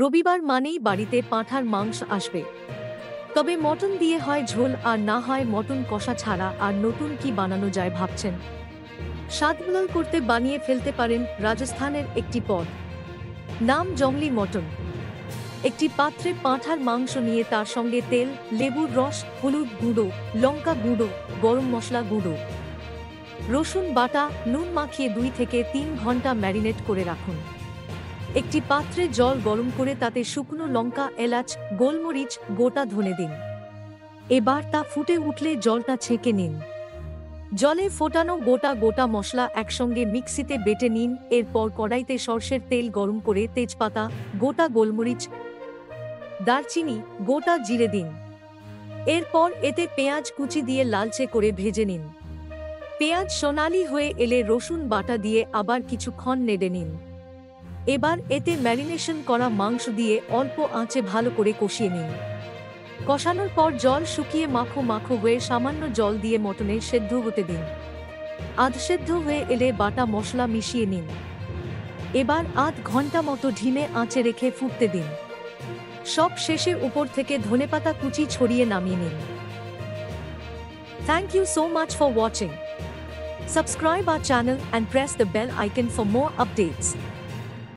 রবিবার মানেই বাড়িতে পাঁঠার মাংস আসবে। তবে মটন দিয়ে হয় ঝোল আর না হয় মটন কষা ছাড়া আর নতুন কি বানানো যায় ভাবছেন? স্বাদ বদল করতে বানিয়ে ফেলতে পারেন রাজস্থানের একটি পদ। নাম জংলি মটন। একটি পাত্রে পাঁঠার মাংস নিয়ে তার সঙ্গে তেল, লেবুর রস, হলুদ গুঁড়ো, লঙ্কা গুঁড়ো, গরম মশলা গুঁড়ো, রসুন বাটা, নুন মাখিয়ে 2 থেকে 3 ঘন্টা ম্যারিনেট করে রাখুন। একটি পাত্রে জল গরম করে তাতে শুকনো লঙ্কা, এলাচ, গোলমরিচ, গোটা ধনে দিন। এবার তা ফুটে উঠলে জলটা ছেঁকে নিন। জলে ফোটানো গোটা গোটা মশলা একসঙ্গে মিক্সিতে বেটে নিন। এরপর কড়াইতে সরষের তেল গরম করে তেজপাতা, গোটা গোলমরিচ, দারচিনি, গোটা জিরে দিন। এরপর এতে পেঁয়াজ কুচি দিয়ে লালচে করে ভেজে নিন। পেঁয়াজ সোনালি হয়ে এলে রসুন বাটা দিয়ে আবার কিছুক্ষণ নেড়ে নিন। এবার এতে ম্যারিনেশন করা মাংস দিয়ে অল্প আঁচে ভালো করে কষিয়ে নিন। কষানোর পর জল শুকিয়ে মাখো মাখো হয়ে সামান্য জল দিয়ে মটনে সেদ্ধ হতে দিন। আধসেদ্ধ হয়ে এলে বাটা মশলা মিশিয়ে নিন। এবার আধ ঘন্টা মতো ঢিমে আঁচে রেখে ফুটতে দিন। সব শেষে উপর থেকে ধনেপাতা কুচি ছড়িয়ে নামিয়ে নিন। Thank you so much for watching. Subscribe our channel and press the bell icon for more updates.